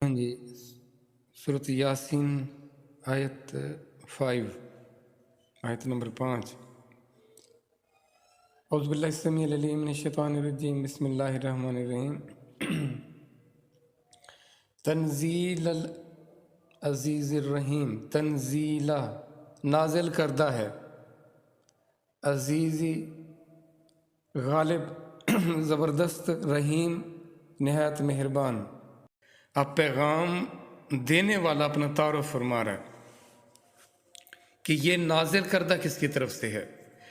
ہاں جی، سورۃ یاسین آیت 5، آیت نمبر 5۔ اعوذ باللہ السمیع العلیم من الشیطان الرجیم، بسم اللہ الرحمن الرحیم۔ تنزیل العزیز الرحیم، تنزیلہ نازل کردہ ہے، عزیزی غالب زبردست، رحیم نہایت مہربان۔ اب پیغام دینے والا اپنا تعارف فرما رہا ہے کہ یہ نازل کردہ کس کی طرف سے ہے،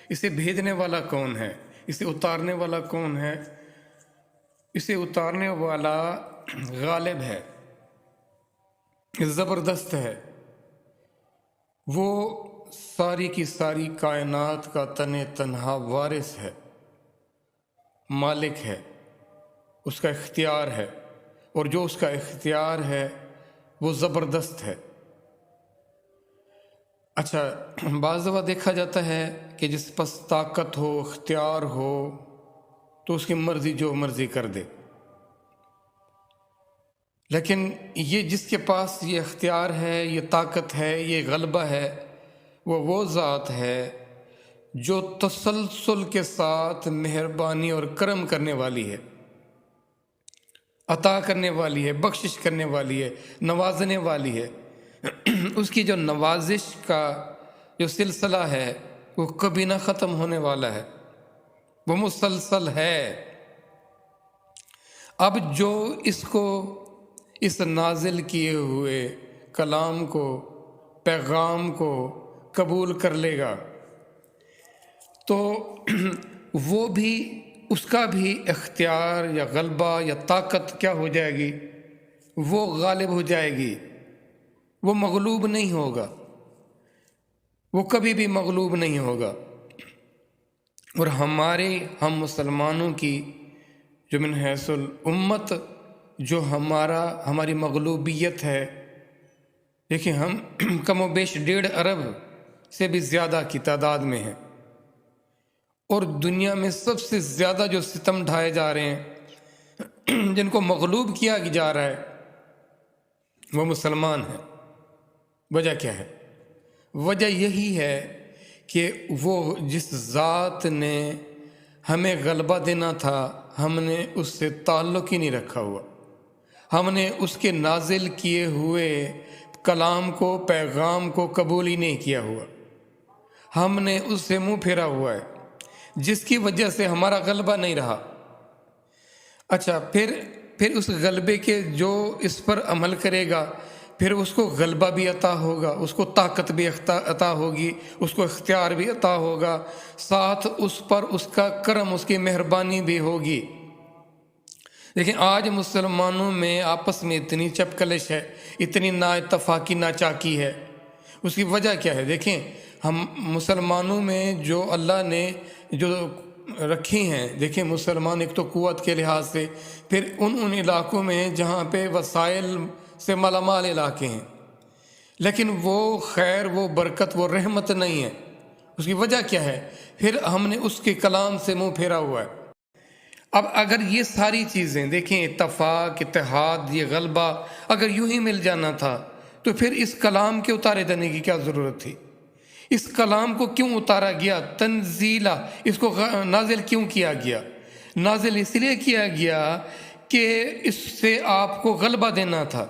اسے بھیجنے والا کون ہے، اسے اتارنے والا کون ہے۔ اسے اتارنے والا غالب ہے، زبردست ہے، وہ ساری کی ساری کائنات کا تنہا وارث ہے، مالک ہے، اس کا اختیار ہے، اور جو اس کا اختیار ہے وہ زبردست ہے۔ اچھا، بعض دفعہ دیکھا جاتا ہے کہ جس پاس طاقت ہو، اختیار ہو، تو اس کی مرضی جو مرضی کر دے، لیکن یہ جس کے پاس یہ اختیار ہے، یہ طاقت ہے، یہ غلبہ ہے، وہ ذات ہے جو تسلسل کے ساتھ مہربانی اور کرم کرنے والی ہے، عطا کرنے والی ہے، بخشش کرنے والی ہے، نوازنے والی ہے۔ اس کی جو نوازش کا جو سلسلہ ہے وہ کبھی نہ ختم ہونے والا ہے، وہ مسلسل ہے۔ اب جو اس نازل کیے ہوئے کلام کو، پیغام کو قبول کر لے گا تو وہ بھی، اس کا بھی اختیار یا غلبہ یا طاقت کیا ہو جائے گی، وہ غالب ہو جائے گی، وہ مغلوب نہیں ہوگا، وہ کبھی بھی مغلوب نہیں ہوگا۔ اور ہم مسلمانوں کی جو من حیث الامت جو ہماری مغلوبیت ہے، دیکھیں ہم کم و بیش 1.5 ارب سے بھی زیادہ کی تعداد میں ہیں، اور دنیا میں سب سے زیادہ جو ستم ڈھائے جا رہے ہیں، جن کو مغلوب کیا جا رہا ہے، وہ مسلمان ہیں۔ وجہ کیا ہے؟ وجہ یہی ہے کہ وہ جس ذات نے ہمیں غلبہ دینا تھا، ہم نے اس سے تعلق ہی نہیں رکھا ہوا، ہم نے اس کے نازل کیے ہوئے کلام کو، پیغام کو قبول ہی نہیں کیا ہوا، ہم نے اس سے منہ پھیرا ہوا ہے، جس کی وجہ سے ہمارا غلبہ نہیں رہا۔ اچھا، پھر اس غلبے کے جو اس پر عمل کرے گا، پھر اس کو غلبہ بھی عطا ہوگا، اس کو طاقت بھی عطا ہوگی، اس کو اختیار بھی عطا ہوگا، ساتھ اس پر اس کا کرم، اس کی مہربانی بھی ہوگی۔ لیکن آج مسلمانوں میں آپس میں اتنی چپکلش ہے، اتنی نا اتفاقی، ناچاکی ہے۔ اس کی وجہ کیا ہے؟ دیکھیں، ہم مسلمانوں میں جو اللہ نے جو رکھی ہیں، دیکھیں مسلمان ایک تو قوت کے لحاظ سے، پھر ان علاقوں میں جہاں پہ وسائل سے مالا مال علاقے ہیں، لیکن وہ خیر، وہ برکت، وہ رحمت نہیں ہے۔ اس کی وجہ کیا ہے؟ پھر ہم نے اس کے کلام سے منہ پھیرا ہوا ہے۔ اب اگر یہ ساری چیزیں دیکھیں، اتفاق، اتحاد، یہ غلبہ اگر یوں ہی مل جانا تھا تو پھر اس کلام کے اتارے جانے کی کیا ضرورت تھی؟ اس کلام کو کیوں اتارا گیا؟ تنزیلہ، اس کو نازل کیوں کیا گیا؟ نازل اس لیے کیا گیا کہ اس سے آپ کو غلبہ دینا تھا۔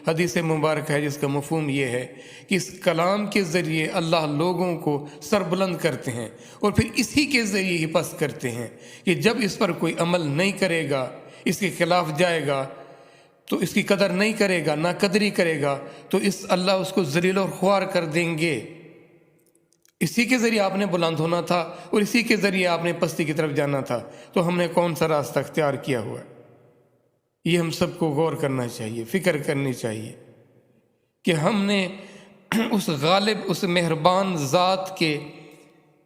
حدیث مبارک ہے جس کا مفہوم یہ ہے کہ اس کلام کے ذریعے اللہ لوگوں کو سربلند کرتے ہیں، اور پھر اسی کے ذریعے ہی پست کرتے ہیں کہ جب اس پر کوئی عمل نہیں کرے گا، اس کے خلاف جائے گا، تو اس کی قدر نہیں کرے گا، نہ قدری کرے گا، تو اللہ اس کو ذلیل اور خوار کر دیں گے۔ اسی کے ذریعے آپ نے بلند ہونا تھا، اور اسی کے ذریعے آپ نے پستی کی طرف جانا تھا، تو ہم نے کون سا راستہ اختیار کیا ہوا ہے؟ یہ ہم سب کو غور کرنا چاہیے، فکر کرنی چاہیے کہ ہم نے اس غالب، اس مہربان ذات کے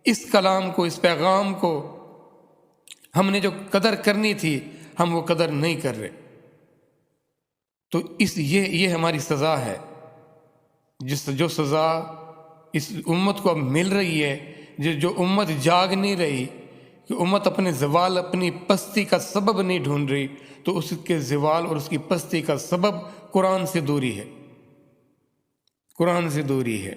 اس کلام کو، اس پیغام کو ہم نے جو قدر کرنی تھی، ہم وہ قدر نہیں کر رہے۔ تو یہ ہماری سزا ہے، جو سزا اس امت کو اب مل رہی ہے، جو امت جاگ نہیں رہی، کہ امت اپنے زوال، اپنی پستی کا سبب نہیں ڈھونڈ رہی، تو اس کے زوال اور اس کی پستی کا سبب قرآن سے دوری ہے، قرآن سے دوری ہے۔